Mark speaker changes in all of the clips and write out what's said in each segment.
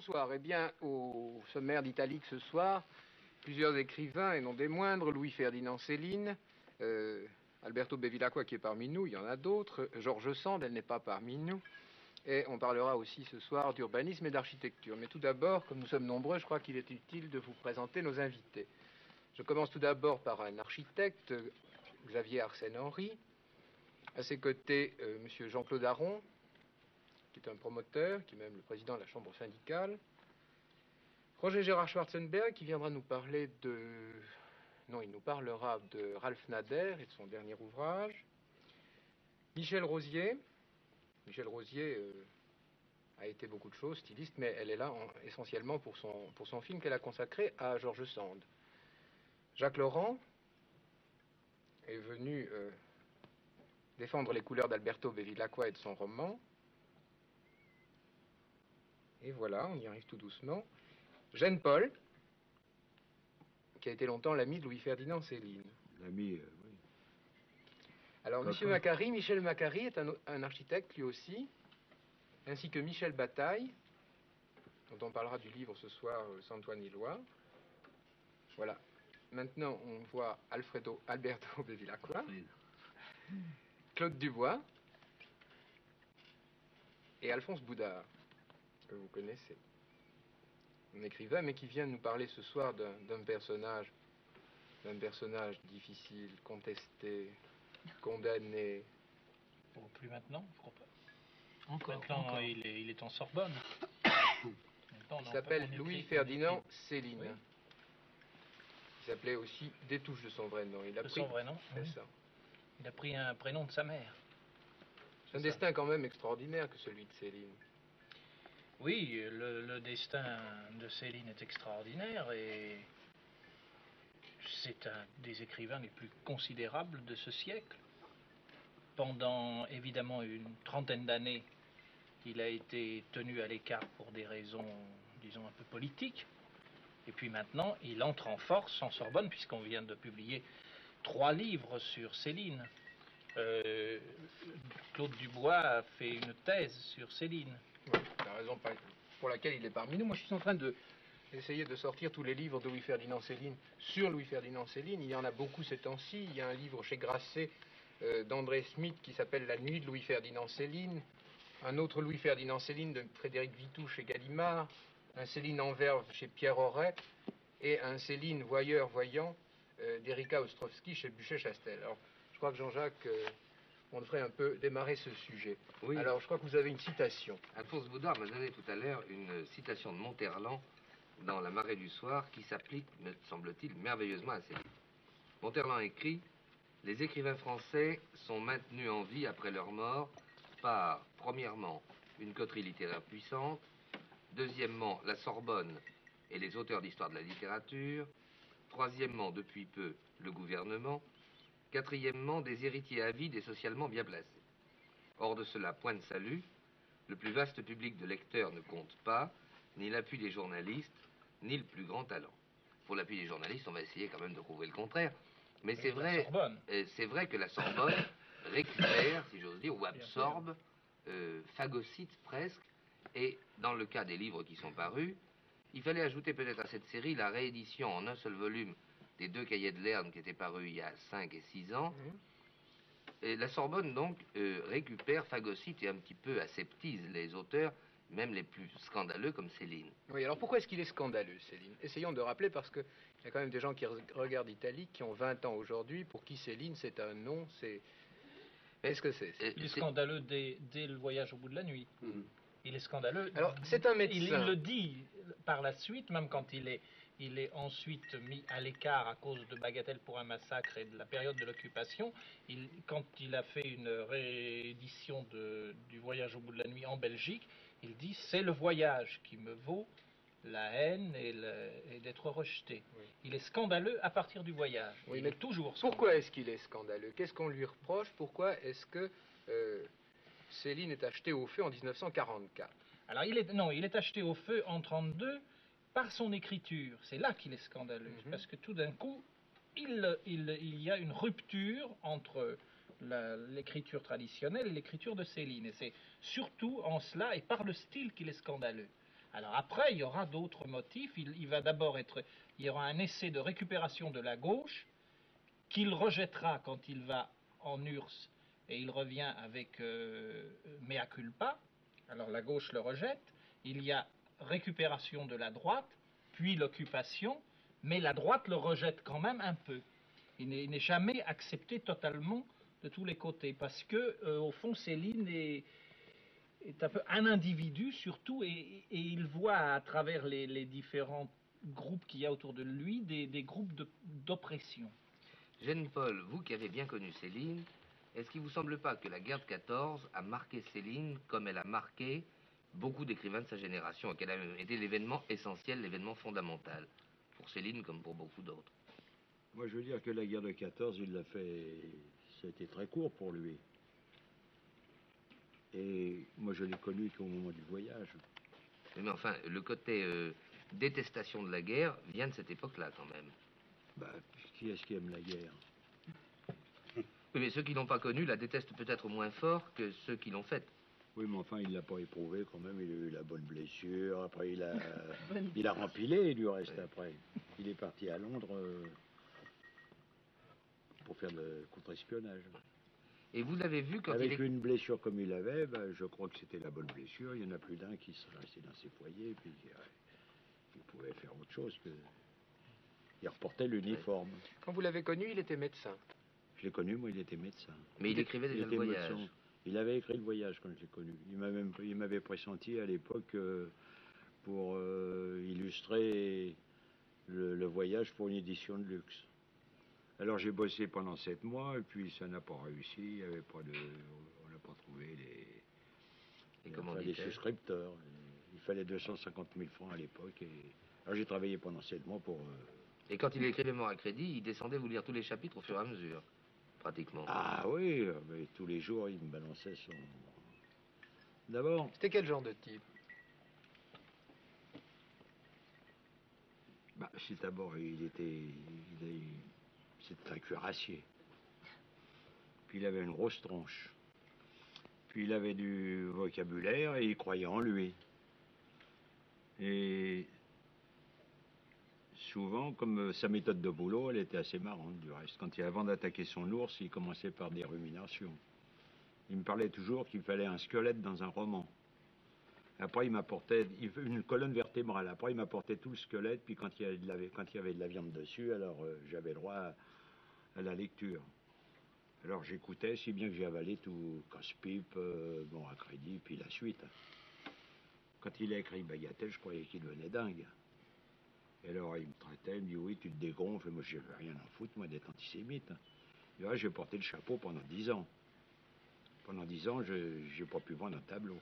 Speaker 1: Bonsoir. Eh bien, au sommaire d'Italique ce soir, plusieurs écrivains, et non des moindres, Louis-Ferdinand Céline, Alberto Bevilacqua qui est parmi nous, il y en a d'autres, George Sand, elle n'est pas parmi nous, et on parlera aussi ce soir d'urbanisme et d'architecture. Mais tout d'abord, comme nous sommes nombreux, je crois qu'il est utile de vous présenter nos invités. Je commence tout d'abord par un architecte, Xavier Arsène Henry, à ses côtés, M. Jean-Claude Aron, qui est un promoteur, qui est même le président de la chambre syndicale. Roger Gérard Schwarzenberg, qui viendra nous parler de... Non, il nous parlera de Ralph Nader et de son dernier ouvrage. Michel Rosier. Michel Rosier a été beaucoup de choses, styliste, mais elle est là essentiellement pour son film qu'elle a consacré à George Sand. Jacques Laurent est venu défendre les couleurs d'Alberto Bevilacqua et de son roman. Et voilà, on y arrive tout doucement. Jeanne Paul, qui a été longtemps l'ami de Louis-Ferdinand Céline.
Speaker 2: L'ami, oui.
Speaker 1: Alors, Michel Macary est un architecte, lui aussi, ainsi que Michel Bataille, dont on parlera du livre ce soir, Saint-Antoine Illois. Voilà. Maintenant, on voit Alberto Bevilacqua, Claude Dubois et Alphonse Boudard, que vous connaissez. Un écrivain, mais qui vient nous parler ce soir d'un personnage difficile, contesté, condamné.
Speaker 3: Oh, plus maintenant, je crois pas. Encore. Il est en Sorbonne.
Speaker 1: Il s'appelle Louis-Ferdinand Céline. Oui. Il s'appelait aussi Détouche de son vrai nom.
Speaker 3: Son vrai nom,
Speaker 1: c'est ça.
Speaker 3: Il a pris un prénom de sa mère.
Speaker 1: C'est un destin quand même extraordinaire que celui de Céline.
Speaker 3: Oui, le destin de Céline est extraordinaire et c'est un des écrivains les plus considérables de ce siècle. Pendant évidemment une trentaine d'années, il a été tenu à l'écart pour des raisons, disons, un peu politiques. Et puis maintenant, il entre en force en Sorbonne, puisqu'on vient de publier 3 livres sur Céline. Claude Dubois a fait une thèse sur Céline.
Speaker 1: Oui, la raison pour laquelle il est parmi nous. Moi, je suis en train d'essayer de sortir tous les livres de Louis-Ferdinand Céline sur Louis-Ferdinand Céline. Il y en a beaucoup ces temps-ci. Il y a un livre chez Grasset d'André Smith qui s'appelle La nuit de Louis-Ferdinand Céline. Un autre Louis-Ferdinand Céline de Frédéric Vitou chez Gallimard. Un Céline en verve chez Pierre Auret. Et un Céline voyeur-voyant d'Erika Ostrowski chez Buchet-Chastel. Alors, je crois que Jean-Jacques... on devrait un peu démarrer ce sujet.
Speaker 4: Oui.
Speaker 1: Alors, je crois que vous avez une citation.
Speaker 4: Alphonse Boudard m'a donné tout à l'heure une citation de Monterland dans La marée du soir qui s'applique, me semble-t-il, merveilleusement à Céline. Monterland écrit « Les écrivains français sont maintenus en vie après leur mort par, premièrement, une coterie littéraire puissante, deuxièmement, la Sorbonne et les auteurs d'histoire de la littérature, troisièmement, depuis peu, le gouvernement, quatrièmement, des héritiers avides et socialement bien placés. Hors de cela, point de salut, le plus vaste public de lecteurs ne compte pas, ni l'appui des journalistes, ni le plus grand talent. Pour l'appui des journalistes, on va essayer quand même de prouver le contraire. Mais c'est vrai que la Sorbonne récupère, si j'ose dire, ou absorbe, phagocyte presque, et dans le cas des livres qui sont parus, il fallait ajouter peut-être à cette série la réédition en un seul volume des 2 cahiers de Lerne qui étaient parus il y a 5 et 6 ans. Et la Sorbonne, donc, récupère, phagocyte et un petit peu aseptise les auteurs, même les plus scandaleux comme Céline.
Speaker 1: Oui, alors pourquoi est-ce qu'il est scandaleux, Céline? Essayons de rappeler, parce qu'il y a quand même des gens qui regardent Italique, qui ont 20 ans aujourd'hui, pour qui Céline, c'est un nom, c'est... Qu'est-ce que c'est?
Speaker 3: Il est scandaleux dès le voyage au bout de la nuit. Il est scandaleux.
Speaker 1: Alors, c'est un médecin.
Speaker 3: Il le dit par la suite, même quand il est ensuite mis à l'écart à cause de Bagatelle pour un massacre et de la période de l'occupation. Quand il a fait une réédition du voyage au bout de la nuit en Belgique, il dit « c'est le voyage qui me vaut la haine et d'être rejeté oui. ». Il est scandaleux à partir du voyage.
Speaker 1: Oui,
Speaker 3: il
Speaker 1: mais
Speaker 3: est toujours scandaleux.
Speaker 1: Pourquoi est-ce qu'il est scandaleux? Qu'est-ce qu'on lui reproche? Pourquoi est-ce que Céline est achetée au feu en 1944?
Speaker 3: Alors, il est acheté au feu en 1932 par son écriture. C'est là qu'il est scandaleux, parce que tout d'un coup, il y a une rupture entre l'écriture traditionnelle et l'écriture de Céline. Et c'est surtout en cela et par le style qu'il est scandaleux. Alors après, il y aura d'autres motifs. Il va d'abord il y aura un essai de récupération de la gauche qu'il rejettera quand il va en URSS et il revient avec mea culpa. Alors la gauche le rejette. Il y a récupération de la droite, puis l'occupation, mais la droite le rejette quand même un peu. Il n'est jamais accepté totalement de tous les côtés, parce que au fond, Céline est un peu un individu surtout, et il voit à travers les différents groupes qu'il y a autour de lui des groupes d'oppression.
Speaker 4: Jeanne-Paul, vous qui avez bien connu Céline, est-ce qu'il ne vous semble pas que la guerre de 14 a marqué Céline comme elle a marqué beaucoup d'écrivains de sa génération, et qu'elle a été l'événement essentiel, l'événement fondamental, pour Céline comme pour beaucoup d'autres?
Speaker 2: Moi, je veux dire que la guerre de 14, il l'a fait... Ça a été très court pour lui. Et moi, je l'ai connu qu'au moment du voyage.
Speaker 4: Mais enfin, le côté détestation de la guerre vient de cette époque-là, quand même.
Speaker 2: Bah, qui est-ce qui aime la guerre?
Speaker 4: Oui, mais ceux qui l'ont pas connue la détestent peut-être moins fort que ceux qui l'ont faite.
Speaker 2: Oui, mais enfin, il l'a pas éprouvé quand même. Il a eu la bonne blessure. Après, il a rempilé du reste après. Il est parti à Londres pour faire le contre-espionnage.
Speaker 4: Et vous l'avez vu quand
Speaker 2: avec une blessure comme il avait, ben, je crois que c'était la bonne blessure. Il y en a plus d'un qui serait resté dans ses foyers, puis il pouvait faire autre chose que... Il reportait l'uniforme.
Speaker 1: Quand vous l'avez connu, il était médecin.
Speaker 2: Je l'ai connu, moi, il était médecin.
Speaker 4: Mais il écrivait déjà le voyage.
Speaker 2: Médecin. Il avait écrit le voyage quand je l'ai connu. Il m'avait pressenti à l'époque pour illustrer le voyage pour une édition de luxe. Alors j'ai bossé pendant 7 mois et puis ça n'a pas réussi. On n'a pas trouvé les souscripteurs. Il fallait 250 000 francs à l'époque. Alors j'ai travaillé pendant 7 mois pour...
Speaker 4: Et quand il écrivait Mort à crédit, il descendait vous lire tous les chapitres au fur et à mesure, pratiquement.
Speaker 2: Ah oui, mais tous les jours il me balançait son... D'abord...
Speaker 1: C'était quel genre de type?
Speaker 2: Bah, c'est d'abord, c'était un cuirassier. Puis il avait une grosse tronche. Puis il avait du vocabulaire et il croyait en lui. Et souvent, comme sa méthode de boulot, elle était assez marrante du reste. Avant d'attaquer son ours, il commençait par des ruminations. Il me parlait toujours qu'il fallait un squelette dans un roman. Après, il m'apportait une colonne vertébrale. Après, il m'apportait tout le squelette. Puis quand il y avait de la viande dessus, alors j'avais droit à la lecture. Alors j'écoutais, si bien que j'ai avalé tout Casse-Pipe, Bon à crédit, puis la suite. Quand il a écrit Bagatelle, je croyais qu'il devenait dingue. Et alors il me traitait, il me dit oui, tu te dégonfles. Et moi, je n'avais rien à foutre, moi, d'être antisémite. Et là, j'ai porté le chapeau pendant 10 ans. Pendant 10 ans, je n'ai pas pu vendre un tableau.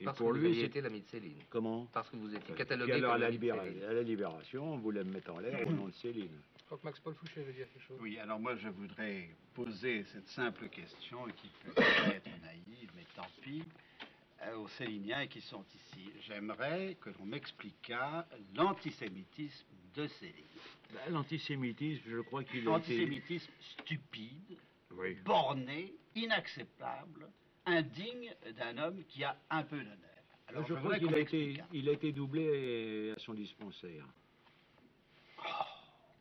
Speaker 4: Et parce pour que lui, c'était l'ami de Céline.
Speaker 2: Comment?
Speaker 4: Parce que vous étiez catalogué
Speaker 2: alors,
Speaker 4: comme
Speaker 2: à la Libération, on voulait me mettre en l'air au nom de Céline.
Speaker 1: Je crois que Max-Paul Fouché veut dire quelque chose.
Speaker 5: Oui, alors moi je voudrais poser cette simple question qui peut être naïve, mais tant pis, aux Céliniens qui sont ici. J'aimerais que l'on m'expliquât l'antisémitisme de Céline.
Speaker 2: L'antisémitisme, je crois qu'il est...
Speaker 5: Antisémitisme stupide, oui, borné, inacceptable, indigne d'un homme qui a un peu d'honneur. Alors
Speaker 2: je crois qu'il a été doublé à son dispensaire.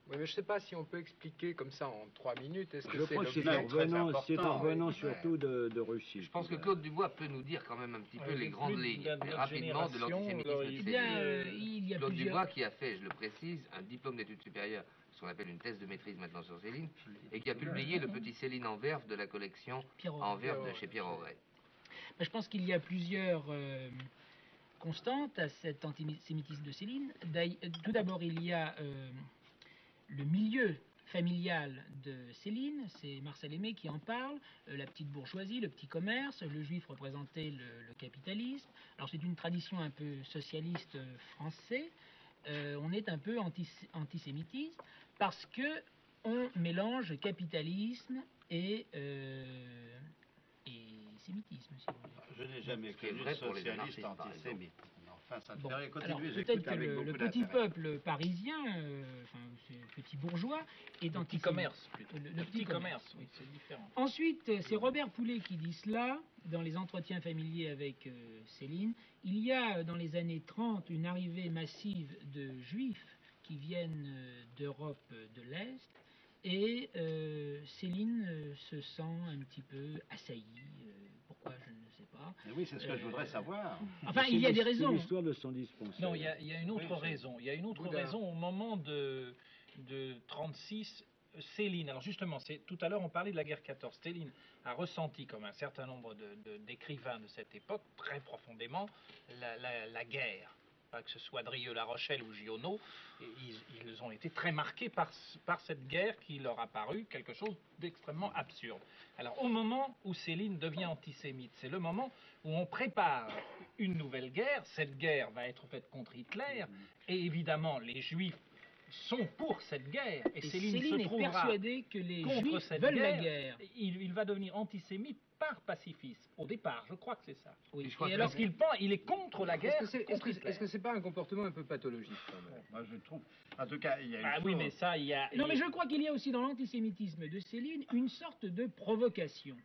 Speaker 1: Oui, mais je ne sais pas si on peut expliquer comme ça en 3 minutes. Est-ce que
Speaker 2: je crois que c'est en revenant surtout de Russie.
Speaker 4: Je pense que Claude Dubois peut nous dire quand même un petit peu les grandes lignes, rapidement, de l'antisémitisme de Céline. Claude Dubois qui a fait, je le précise, un diplôme d'études supérieures, ce qu'on appelle une thèse de maîtrise maintenant sur Céline, et qui a publié le petit Céline en verve de la collection en verve de chez Pierre Auret.
Speaker 6: Je pense qu'il y a plusieurs constantes à cet antisémitisme de Céline. Tout d'abord, il y a le milieu familial de Céline, c'est Marcel Aimé qui en parle, la petite bourgeoisie, le petit commerce, le juif représentait le capitalisme. Alors c'est une tradition un peu socialiste français. On est un peu antisémitisme parce que on mélange capitalisme et sémitisme, si vous voulez.
Speaker 5: Je n'ai jamais connu de socialiste antisémite. Enfin, ça te
Speaker 6: Bon,
Speaker 5: ferait
Speaker 6: alors
Speaker 5: continuer,
Speaker 6: peut-être
Speaker 5: j'écoute
Speaker 6: que
Speaker 5: avec
Speaker 6: le
Speaker 5: beaucoup
Speaker 6: petit
Speaker 5: d'intérêt.
Speaker 6: peuple parisien, enfin, ce petit bourgeois, est
Speaker 3: Petit
Speaker 6: antisémite.
Speaker 3: commerce, plutôt.
Speaker 6: Le
Speaker 3: Petit commerce, oui, c'est différent.
Speaker 6: Ensuite, c'est Robert Poulet qui dit cela dans les entretiens familiers avec Céline. Il y a dans les années 30 une arrivée massive de juifs qui viennent d'Europe de l'Est et Céline se sent un petit peu assaillie. Pourquoi, je ne sais pas.
Speaker 5: Mais oui, c'est ce que je voudrais savoir.
Speaker 6: Enfin, il y a des raisons.
Speaker 2: C'est l'histoire de son dispensaire.
Speaker 3: Non, il y a une autre raison. Il y a une autre
Speaker 1: Bouddha.
Speaker 3: raison au moment de 36. Céline, alors justement, tout à l'heure on parlait de la guerre 14. Céline a ressenti, comme un certain nombre d'écrivains de cette époque, très profondément la guerre. Pas que ce soit Drieux-La Rochelle ou Giono, ils ont été très marqués par cette guerre qui leur a paru quelque chose d'extrêmement absurde. Alors au moment où Céline devient antisémite, c'est le moment où on prépare une nouvelle guerre. Cette guerre va être faite contre Hitler, et évidemment les Juifs sont pour cette guerre, et Céline se
Speaker 6: est
Speaker 3: trouvera
Speaker 6: persuadée que les
Speaker 3: contre
Speaker 6: juifs
Speaker 3: cette
Speaker 6: veulent
Speaker 3: guerre.
Speaker 6: la guerre.
Speaker 3: Il va devenir antisémite par pacifisme, au départ, je crois que c'est ça.
Speaker 6: Oui.
Speaker 4: Et je crois
Speaker 6: Et
Speaker 4: que
Speaker 6: alors,
Speaker 3: Parce qu'il pense, il est contre la guerre, contre Hitler.
Speaker 1: Est-ce que c'est pas un comportement un peu pathologique quand même?
Speaker 5: Moi, je trouve. En tout cas, il y a une
Speaker 3: Ah
Speaker 5: chose.
Speaker 3: oui, mais ça, il y a...
Speaker 6: non, mais je crois qu'il y a aussi dans l'antisémitisme de Céline une sorte de provocation.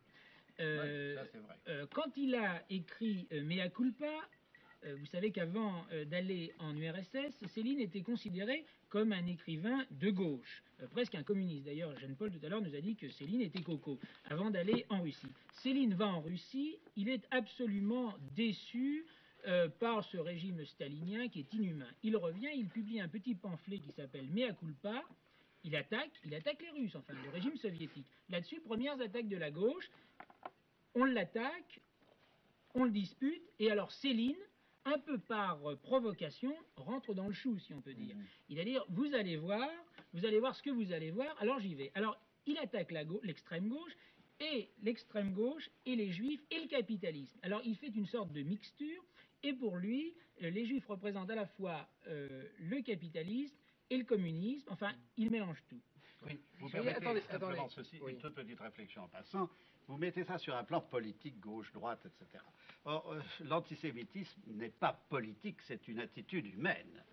Speaker 5: Ouais, ça, c'est vrai.
Speaker 6: Quand il a écrit Mea culpa, vous savez qu'avant d'aller en URSS, Céline était considéré comme un écrivain de gauche, presque un communiste. D'ailleurs, Jeanne-Paul tout à l'heure nous a dit que Céline était coco, avant d'aller en Russie. Céline va en Russie, il est absolument déçu par ce régime stalinien qui est inhumain. Il revient, il publie un petit pamphlet qui s'appelle Mea culpa. Il attaque les Russes, enfin le régime soviétique. Là-dessus, premières attaques de la gauche, on l'attaque, on le dispute, et alors Céline, un peu par provocation, rentre dans le chou, si on peut dire. Il va dire, vous allez voir ce que vous allez voir, alors j'y vais. Alors, il attaque l'extrême gauche, et les juifs, et le capitalisme. Alors, il fait une sorte de mixture, et pour lui, les juifs représentent à la fois le capitalisme et le communisme, enfin, il mélange tout.
Speaker 5: Oui, vous
Speaker 1: Oui,
Speaker 5: permettez
Speaker 1: attendez,
Speaker 5: simplement ceci,
Speaker 1: oui.
Speaker 5: une toute petite réflexion en passant. Vous mettez ça sur un plan politique, gauche, droite, etc. Or, l'antisémitisme n'est pas politique, c'est une attitude humaine.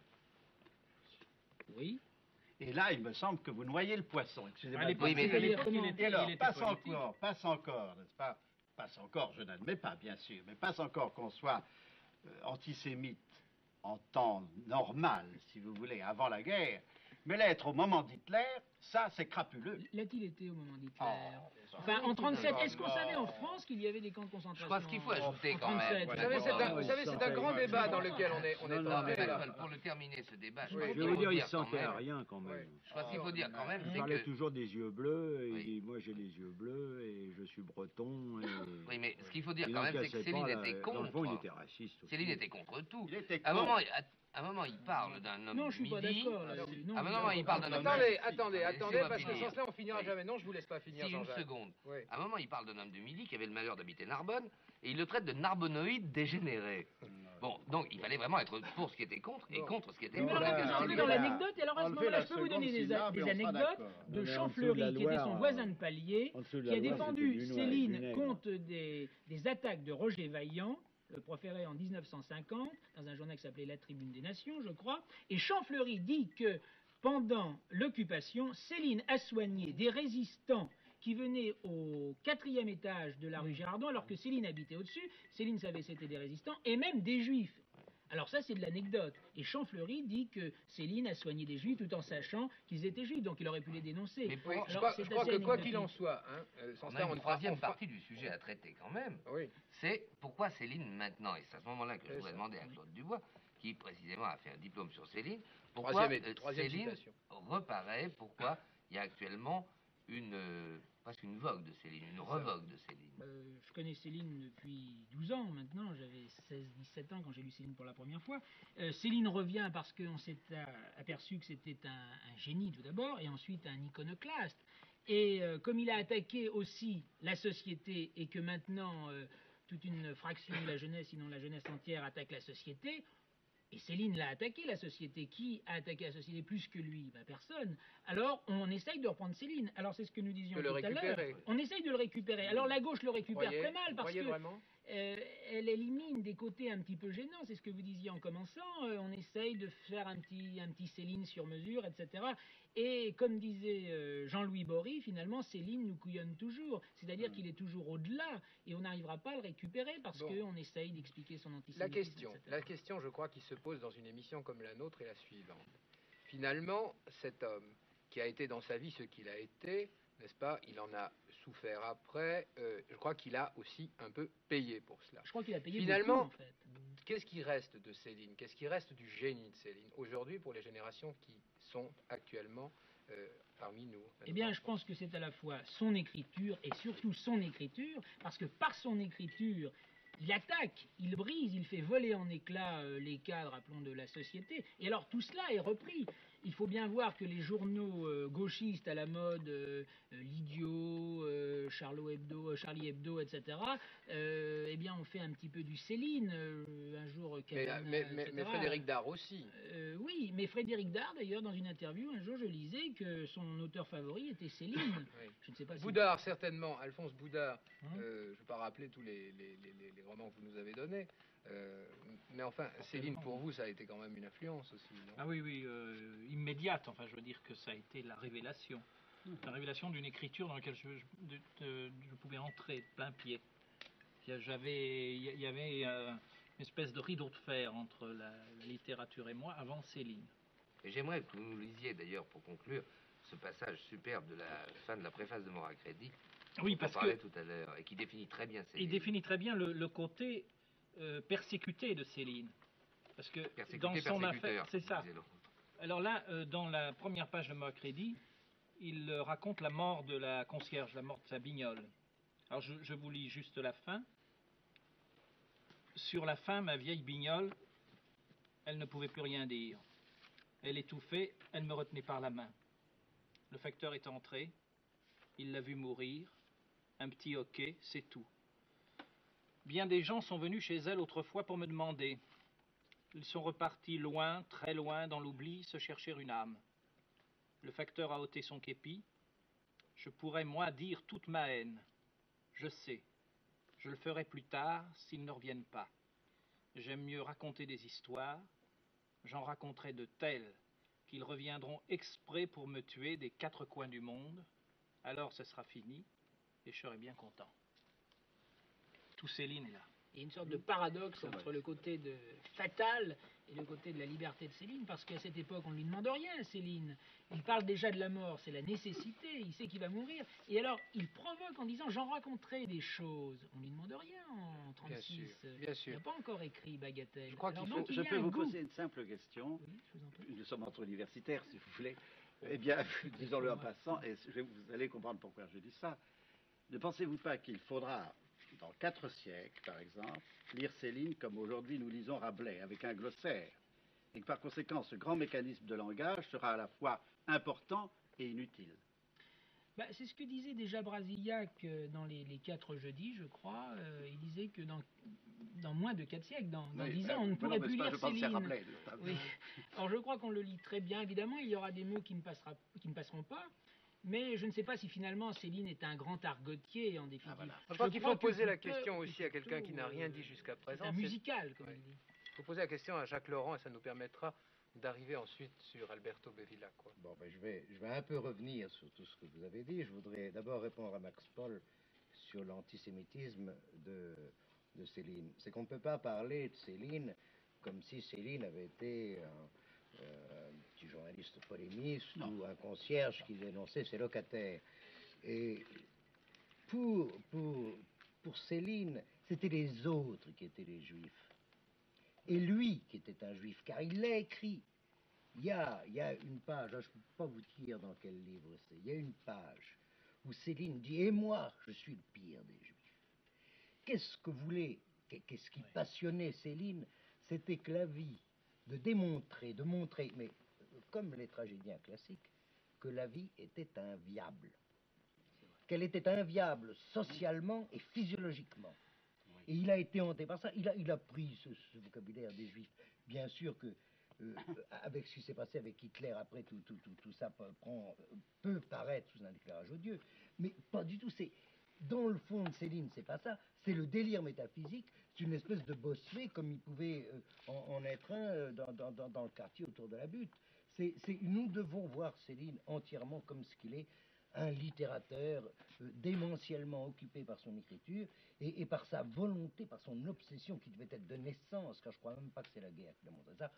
Speaker 6: Oui.
Speaker 5: Et là, il me semble que vous noyez le poisson. Excusez-moi.
Speaker 3: À l'époque,
Speaker 4: Oui, mais-
Speaker 3: à l'époque, il
Speaker 6: comment-
Speaker 3: était-
Speaker 5: Et alors,
Speaker 3: il était
Speaker 5: passe
Speaker 3: politique.
Speaker 5: encore, n'est-ce pas? Passe encore, je n'admets pas, bien sûr, mais passe encore qu'on soit antisémite en temps normal, si vous voulez, avant la guerre, mais l'être au moment d'Hitler, ça, c'est crapuleux.
Speaker 6: L'a-t-il été au moment d'Hitler
Speaker 5: Oh,
Speaker 6: Enfin, en 37, est-ce qu'on
Speaker 5: non.
Speaker 6: savait en France qu'il y avait des camps de concentration
Speaker 4: Je crois ce qu'il faut
Speaker 6: en-
Speaker 4: ajouter
Speaker 6: en
Speaker 4: quand même.
Speaker 6: 37?
Speaker 1: Vous savez, c'est un grand débat dans lequel on est
Speaker 2: Non, non,
Speaker 1: entré
Speaker 2: mais-
Speaker 1: là.
Speaker 4: Pour le terminer, ce débat, je
Speaker 1: Oui.
Speaker 4: crois
Speaker 2: Je
Speaker 4: qu'il
Speaker 2: vais vous
Speaker 4: faut
Speaker 2: dire, il
Speaker 4: dire quand
Speaker 2: sentait à
Speaker 4: même.
Speaker 2: rien quand même.
Speaker 1: Ouais.
Speaker 4: Je crois qu'il faut dire quand même,
Speaker 2: Il
Speaker 4: c'est
Speaker 2: parlait
Speaker 4: que...
Speaker 2: toujours des yeux bleus, et
Speaker 4: Oui.
Speaker 2: il dit, moi j'ai les yeux bleus, et je suis breton. Et...
Speaker 4: Oui, mais ce qu'il faut dire
Speaker 2: il
Speaker 4: quand même, c'est que
Speaker 2: encaissait
Speaker 4: Céline
Speaker 2: pas
Speaker 4: était
Speaker 2: Dans le fond, il
Speaker 4: contre.
Speaker 2: était raciste aussi.
Speaker 4: Céline était contre tout.
Speaker 5: Il était
Speaker 4: À un
Speaker 5: con.
Speaker 4: moment, il parle d'un homme
Speaker 6: Non, je
Speaker 4: du
Speaker 6: suis pas
Speaker 4: midi.
Speaker 6: d'accord là-dessus.
Speaker 4: Ah, mais non, il parle d'un homme
Speaker 1: Attendez,
Speaker 4: Laissez-moi
Speaker 1: parce que
Speaker 4: finir.
Speaker 1: sans cela, on finira
Speaker 4: Oui.
Speaker 1: jamais. Non, je vous laisse pas finir,
Speaker 4: Si, une
Speaker 1: Jean-Jacques.
Speaker 4: seconde.
Speaker 1: Oui.
Speaker 4: À un moment, il parle d'un homme du Midi qui avait le malheur d'habiter Narbonne, et il le traite de narbonoïde dégénéré. Bon, donc il fallait vraiment être pour ce qui était contre, et
Speaker 1: Bon.
Speaker 4: contre ce qui était
Speaker 6: Oui, mais
Speaker 4: pour.
Speaker 6: alors,
Speaker 5: Voilà,
Speaker 6: on peut
Speaker 5: enlevez
Speaker 6: entrer dans
Speaker 5: la-
Speaker 6: l'anecdote, et alors à ce
Speaker 5: enlevez
Speaker 6: moment-là,
Speaker 5: la
Speaker 6: je peux vous donner
Speaker 5: seconde
Speaker 6: des
Speaker 5: syllabe et on sera
Speaker 6: anecdotes
Speaker 5: d'accord.
Speaker 6: de
Speaker 2: Non, mais en dessous de
Speaker 6: Champfleury,
Speaker 2: la
Speaker 6: qui était son
Speaker 2: Loire,
Speaker 6: voisin de palier,
Speaker 2: en dessous de
Speaker 6: qui
Speaker 2: la
Speaker 6: a
Speaker 2: Loire,
Speaker 6: défendu
Speaker 2: c'était du noir et du
Speaker 6: Céline
Speaker 2: vinaigre.
Speaker 6: contre des attaques de Roger Vaillant, proférées en 1950, dans un journal qui s'appelait La Tribune des Nations, je crois, et Champfleury dit que pendant l'occupation, Céline a soigné des résistants qui venaient au 4e étage de la rue Girardon, alors que Céline habitait au-dessus. Céline savait que c'était des résistants, et même des juifs. Alors ça, c'est de l'anecdote. Et Champfleury dit que Céline a soigné des juifs tout en sachant qu'ils étaient juifs, donc il aurait pu les dénoncer.
Speaker 4: Mais pour-
Speaker 6: Alors,
Speaker 1: Je crois
Speaker 6: c'est
Speaker 1: que quoi
Speaker 6: assez
Speaker 1: qu'il en
Speaker 6: anecdotique.
Speaker 1: soit, hein, sans
Speaker 4: On
Speaker 1: cela,
Speaker 4: a une
Speaker 1: ne
Speaker 4: troisième
Speaker 1: fera-
Speaker 4: partie du sujet à traiter quand même.
Speaker 1: Oui.
Speaker 4: C'est pourquoi Céline maintenant, et c'est à ce moment-là que je
Speaker 1: C'est
Speaker 4: voudrais
Speaker 1: ça.
Speaker 4: demander à Claude Dubois, qui précisément a fait un diplôme sur Céline, pourquoi
Speaker 1: Troisième
Speaker 4: Céline
Speaker 1: citation.
Speaker 4: reparaît, pourquoi il y a actuellement presque une vogue de Céline, une revogue de Céline.
Speaker 6: Je connais Céline depuis 12 ans maintenant, j'avais 16-17 ans quand j'ai lu Céline pour la première fois. Céline revient parce qu'on s'est aperçu que c'était un génie tout d'abord, et ensuite un iconoclaste. Et comme il a attaqué aussi la société, et que maintenant toute une fraction de la jeunesse, sinon la jeunesse entière, attaque la société, et Céline l'a attaqué, la société. Qui a attaqué la société plus que lui? Personne. Alors, on essaye de reprendre Céline. Alors, c'est ce que nous disions
Speaker 1: De le
Speaker 6: tout à l'heure.
Speaker 1: récupérer.
Speaker 6: On essaye de le récupérer. Alors, la gauche le récupère très mal, parce
Speaker 1: Croyez
Speaker 6: que
Speaker 1: vraiment
Speaker 6: elle élimine des côtés un petit peu gênants, c'est ce que vous disiez en commençant, on essaye de faire un petit Céline sur mesure, etc. Et comme disait Jean-Louis Bory, finalement, Céline nous couillonne toujours, c'est-à-dire qu'il est toujours au-delà, et on n'arrivera pas à le récupérer parce
Speaker 1: Bon.
Speaker 6: qu'on essaye d'expliquer son antisémitisme.
Speaker 1: La question, je crois, qui se pose dans une émission comme la nôtre est la suivante. Finalement, cet homme qui a été dans sa vie ce qu'il a été, n'est-ce pas, il en a souffert après, je crois qu'il a aussi un peu payé pour cela.
Speaker 6: Je crois qu'il a payé
Speaker 1: Finalement,
Speaker 6: beaucoup, en fait.
Speaker 1: Qu'est-ce qui reste de Céline? Qu'est-ce qui reste du génie de Céline aujourd'hui pour les générations qui sont actuellement parmi nous?
Speaker 6: Eh bien, je pense que c'est à la fois son écriture et surtout son écriture, parce que par son écriture, il attaque, il brise, il fait voler en éclats les cadres, appelons, de la société. Et alors tout cela est repris. Il faut bien voir que les journaux gauchistes à la mode, l'Idiot, Charlie Hebdo, etc., eh bien, on fait un petit peu du Céline, un jour...
Speaker 1: Mais Frédéric Dard aussi.
Speaker 6: Oui, mais Frédéric Dard, d'ailleurs, dans une interview, un jour, je lisais que son auteur favori était Céline.
Speaker 1: Oui.
Speaker 6: Je ne sais pas si...
Speaker 1: Boudard, certainement, Alphonse Boudard.
Speaker 6: Hein
Speaker 1: Je ne vais pas rappeler tous les romans que vous nous avez donnés. Mais enfin, Céline, pour vous, ça a été quand même une influence aussi, non?
Speaker 3: Ah oui, oui, immédiate. Enfin, je veux dire que ça a été la révélation. La révélation d'une écriture dans laquelle je pouvais entrer de plein pied. Il y avait une espèce de rideau de fer entre la littérature et moi avant Céline.
Speaker 4: Et j'aimerais que vous nous lisiez d'ailleurs, pour conclure, ce passage superbe de la fin de la préface de Morat Crédit,
Speaker 3: Oui,
Speaker 4: dont
Speaker 3: parce
Speaker 4: on parlait
Speaker 3: que
Speaker 4: tout à l'heure, et qui définit très bien Céline.
Speaker 3: il définit très bien le côté persécuté de Céline. Parce que
Speaker 4: Persécuté,
Speaker 3: dans son
Speaker 4: persécuteur,
Speaker 3: affaire, c'est ça.
Speaker 4: disait l'autre.
Speaker 3: Alors là, dans la première page de Morat Crédit, il raconte la mort de la concierge, la mort de sa bignole. Alors je vous lis juste la fin. Sur la fin, ma vieille bignole, elle ne pouvait plus rien dire. Elle étouffait, elle me retenait par la main. Le facteur est entré, il l'a vu mourir, un petit hoquet, c'est tout. Bien des gens sont venus chez elle autrefois pour me demander. Ils sont repartis loin, très loin, dans l'oubli, se chercher une âme. Le facteur a ôté son képi. Je pourrais, moi, dire toute ma haine. Je sais. Je le ferai plus tard, s'ils ne reviennent pas. J'aime mieux raconter des histoires. J'en raconterai de telles qu'ils reviendront exprès pour me tuer des quatre coins du monde. Alors ce sera fini et je serai bien content. Tout Céline là.
Speaker 6: Il y a une sorte de paradoxe entre le côté fatal et le côté de la liberté de Céline, parce qu'à cette époque, on ne lui demande rien à Céline. Il parle déjà de la mort, c'est la nécessité, il sait qu'il va mourir. Et alors, il provoque en disant « j'en raconterai des choses ». On ne lui demande rien en 1936.
Speaker 1: Bien sûr.
Speaker 6: Il n'a pas encore écrit Bagatelle.
Speaker 1: Je crois
Speaker 6: Alors,
Speaker 1: qu'il
Speaker 6: donc,
Speaker 5: Je
Speaker 6: il y a
Speaker 5: peux
Speaker 6: un
Speaker 5: vous
Speaker 6: goût.
Speaker 5: poser une simple question.
Speaker 6: Oui, je vous en prie.
Speaker 5: Nous sommes entre universitaires, si vous voulez. Eh bien, disons-le en passant, et vous allez comprendre pourquoi je dis ça. Ne pensez-vous pas qu'il faudra, dans 4 siècles, par exemple, lire Céline comme aujourd'hui nous lisons Rabelais, avec un glossaire, et que par conséquent, ce grand mécanisme de langage sera à la fois important et inutile?
Speaker 6: Bah, c'est ce que disait déjà Brasillac dans les 4 jeudis, je crois. Il disait que dans moins de 4 siècles, dans 10 ans, on ne pourrait plus lire
Speaker 5: Je pense à
Speaker 6: Céline.
Speaker 5: Rabelais.
Speaker 6: Oui. Alors je crois qu'on le lit très bien. Évidemment, il y aura des mots qui ne passeront pas. Mais je ne sais pas si finalement Céline est un grand argotier en définitive.
Speaker 5: Ah, voilà.
Speaker 1: Je crois qu'il faut poser la
Speaker 6: plutôt,
Speaker 1: question aussi à quelqu'un qui
Speaker 6: plutôt,
Speaker 1: n'a rien dit jusqu'à présent.
Speaker 6: C'est un musical, comme
Speaker 1: Ouais.
Speaker 6: il dit.
Speaker 1: Il faut poser la question à Jacques Laurent et ça nous permettra d'arriver ensuite sur Alberto Bevilacqua.
Speaker 7: Bon, ben, je vais un peu revenir sur tout ce que vous avez dit. Je voudrais d'abord répondre à Max Paul sur l'antisémitisme de Céline. C'est qu'on ne peut pas parler de Céline comme si Céline avait été un petit journaliste polémiste ou un concierge qui dénonçait ses locataires. Et pour Céline, c'était les autres qui étaient les juifs. Et lui qui était un juif, car il l'a écrit. Il y a une page, je ne peux pas vous dire dans quel livre c'est, il y a une page où Céline dit « Et moi, je suis le pire des juifs ». Qu'est-ce qui passionnait Céline? C'était que la vie, de montrer, mais comme les tragédiens classiques, que la vie était inviable. Qu'elle était inviable socialement et physiologiquement. Et il a été hanté par ça. Il a pris ce vocabulaire des Juifs. Bien sûr que, avec ce qui s'est passé avec Hitler, après tout ça peut paraître sous un éclairage odieux. Mais pas du tout. dans le fond de Céline, c'est pas ça, c'est le délire métaphysique, c'est une espèce de bossuet comme il pouvait en être un dans le quartier autour de la butte. Nous devons voir Céline entièrement comme ce qu'il est, un littérateur démentiellement occupé par son écriture et par sa volonté, par son obsession qui devait être de naissance, car je crois même pas que c'est la guerre qui a montré ça,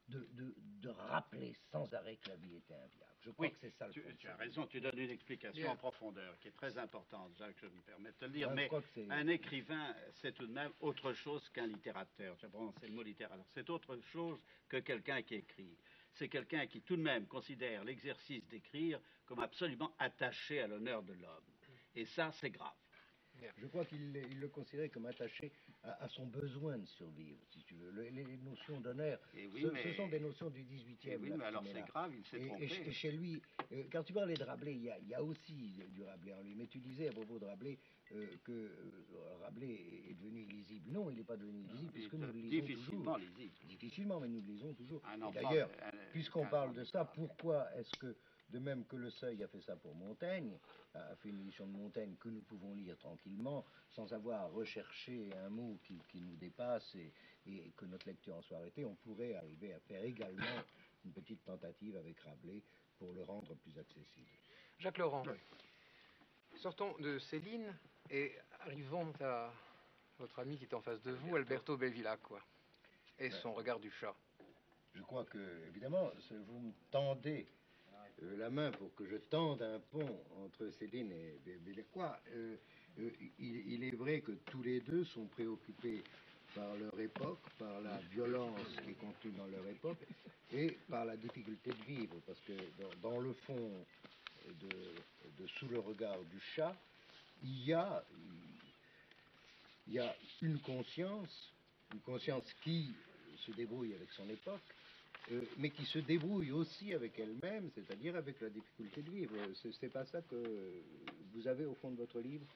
Speaker 7: de rappeler sans arrêt que la vie était inviable. Je crois que c'est ça le fond.
Speaker 5: Tu as raison, tu donnes une explication
Speaker 1: Bien.
Speaker 5: en profondeur qui est très importante, Jacques, je me permets de te le dire.
Speaker 7: Ouais, je
Speaker 5: mais
Speaker 7: crois que c'est-
Speaker 5: un écrivain, c'est tout de même autre chose qu'un littérateur. Tu as prononcé le mot littérateur. C'est autre chose que quelqu'un qui écrit. C'est quelqu'un qui tout de même considère l'exercice d'écrire comme absolument attaché à l'honneur de l'homme. Et ça, c'est grave.
Speaker 7: Je crois qu'il le considérait comme attaché à son besoin de survivre, si tu veux. Les notions d'honneur,
Speaker 5: Et oui,
Speaker 7: ce sont des notions du 18e.
Speaker 5: Et oui, mais alors c'est grave, il s'est trompé.
Speaker 7: Et chez lui, quand tu parlais de Rabelais, il y a aussi du Rabelais en lui. Mais tu disais à propos de Rabelais que Rabelais est devenu illisible. Non, il n'est pas devenu illisible, puisque nous le lisons
Speaker 5: difficilement
Speaker 7: toujours.
Speaker 5: lisible.
Speaker 7: Difficilement, mais nous le lisons toujours.
Speaker 5: Un
Speaker 7: Et
Speaker 5: enfant,
Speaker 7: d'ailleurs,
Speaker 5: un-
Speaker 7: puisqu'on
Speaker 5: un
Speaker 7: parle
Speaker 5: enfant
Speaker 7: de ça,
Speaker 5: pas.
Speaker 7: pourquoi est-ce que, de même que Le Seuil a fait ça pour Montaigne, a fait une édition de Montaigne que nous pouvons lire tranquillement, sans avoir à rechercher un mot qui nous dépasse et que notre lecture en soit arrêtée, on pourrait arriver à faire également une petite tentative avec Rabelais pour le rendre plus accessible.
Speaker 1: Jacques Laurent, sortons de Céline et arrivons à votre ami qui est en face de vous, Alberto Bevilacqua, et son regard du chat.
Speaker 7: Je crois que, évidemment, vous me tendez la main pour que je tende un pont entre Céline et Bevilacqua. Il est vrai que tous les deux sont préoccupés par leur époque, par la violence qui est contenue dans leur époque, et par la difficulté de vivre, parce que dans le fond de Sous le regard du chat, il y a une conscience qui se débrouille avec son époque, mais qui se débrouille aussi avec elle-même, c'est-à-dire avec la difficulté de vivre. C'est pas ça que vous avez au fond de votre livre?